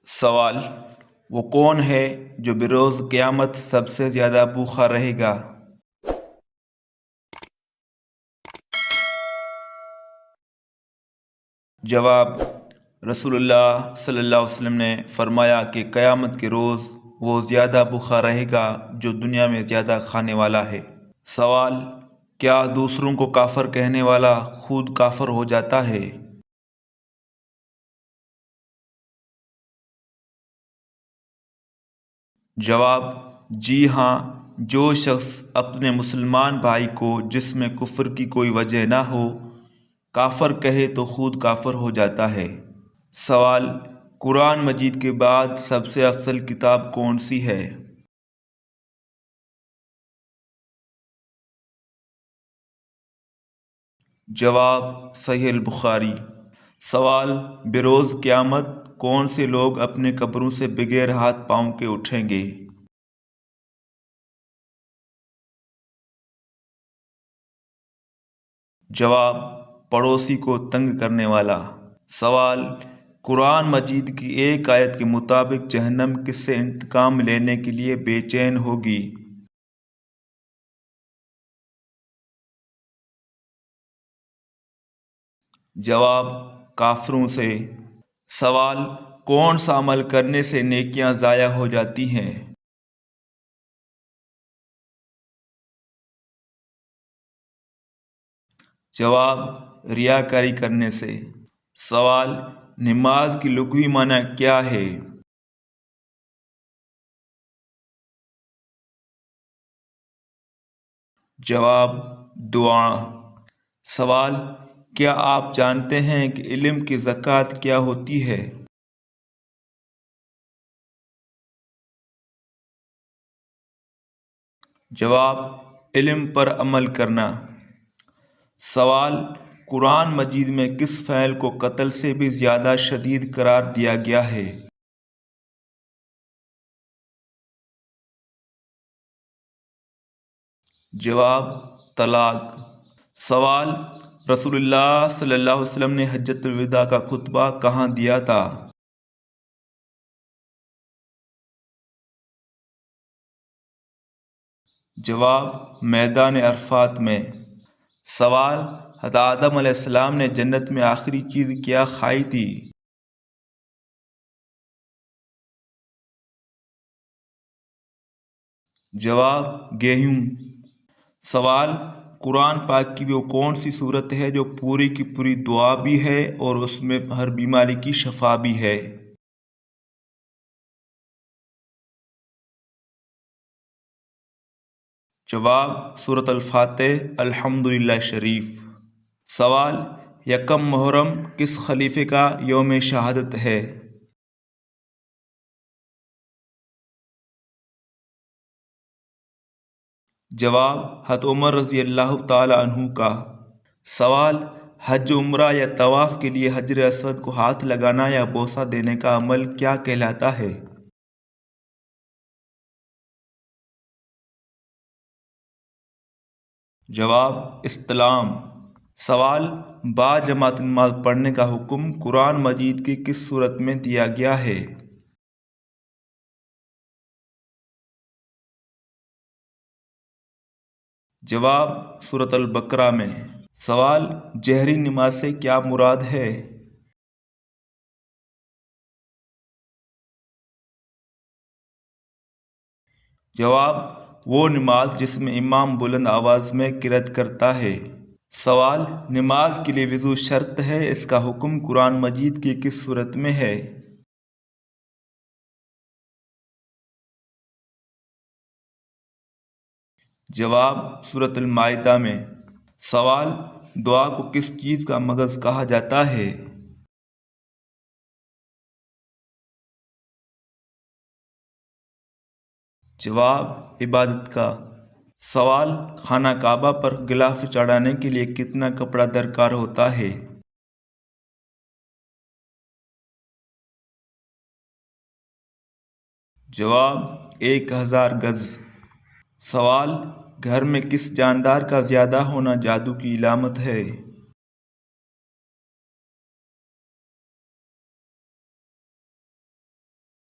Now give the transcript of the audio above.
سوال: وہ کون ہے جو بروز قیامت سب سے زیادہ بھوکا رہے گا؟ جواب: رسول اللہ صلی اللہ علیہ وسلم نے فرمایا کہ قیامت کے روز وہ زیادہ بھوکا رہے گا جو دنیا میں زیادہ کھانے والا ہے۔ سوال: کیا دوسروں کو کافر کہنے والا خود کافر ہو جاتا ہے؟ جواب: جی ہاں، جو شخص اپنے مسلمان بھائی کو جس میں کفر کی کوئی وجہ نہ ہو کافر کہے تو خود کافر ہو جاتا ہے۔ سوال: قرآن مجید کے بعد سب سے افضل کتاب کون سی ہے؟ جواب: صحیح البخاری۔ سوال: بروز قیامت کون سے لوگ اپنے قبروں سے بغیر ہاتھ پاؤں کے اٹھیں گے؟ جواب: پڑوسی کو تنگ کرنے والا۔ سوال: قرآن مجید کی ایک آیت کے مطابق جہنم کس سے انتقام لینے کے لیے بے چین ہوگی؟ جواب: کافروں سے۔ سوال: کون سا عمل کرنے سے نیکیاں ضائع ہو جاتی ہیں؟ جواب: ریاکاری کرنے سے۔ سوال: نماز کی لغوی معنی کیا ہے؟ جواب: دعا۔ سوال: کیا آپ جانتے ہیں کہ علم کی زکوٰۃ کیا ہوتی ہے؟ جواب: علم پر عمل کرنا۔ سوال: قرآن مجید میں کس فعل کو قتل سے بھی زیادہ شدید قرار دیا گیا ہے؟ جواب: طلاق۔ سوال: رسول اللہ صلی اللہ علیہ وسلم نے حجۃ الوداع کا خطبہ کہاں دیا تھا؟ جواب: میدان عرفات میں۔ سوال: حضرت آدم علیہ السلام نے جنت میں آخری چیز کیا کھائی تھی؟ جواب: گیہوں۔ سوال: قرآن پاک کی وہ کون سی صورت ہے جو پوری کی پوری دعا بھی ہے اور اس میں ہر بیماری کی شفا بھی ہے؟ جواب: سورۃ الفاتح الحمدللہ شریف۔ سوال: یکم محرم کس خلیفہ کا یوم شہادت ہے؟ جواب: حضرت عمر رضی اللہ تعالی عنہ کا۔ سوال: حج عمرہ یا طواف کے لیے حجر اسود کو ہاتھ لگانا یا بوسہ دینے کا عمل کیا کہلاتا ہے؟ جواب: استلام۔ سوال: با جماعت نماز پڑھنے کا حکم قرآن مجید کی کس صورت میں دیا گیا ہے؟ جواب: سورۃ البقرہ میں۔ سوال: جہری نماز سے کیا مراد ہے؟ جواب: وہ نماز جس میں امام بلند آواز میں قرأت کرتا ہے۔ سوال: نماز کے لیے وضو شرط ہے، اس کا حکم قرآن مجید کی کس صورت میں ہے؟ جواب: سورۃ المائدہ میں۔ سوال: دعا کو کس چیز کا مغز کہا جاتا ہے؟ جواب: عبادت کا۔ سوال: خانہ کعبہ پر غلاف چڑھانے کے لیے کتنا کپڑا درکار ہوتا ہے؟ جواب: 1000 گز۔ سوال: گھر میں کس جاندار کا زیادہ ہونا جادو کی علامت ہے؟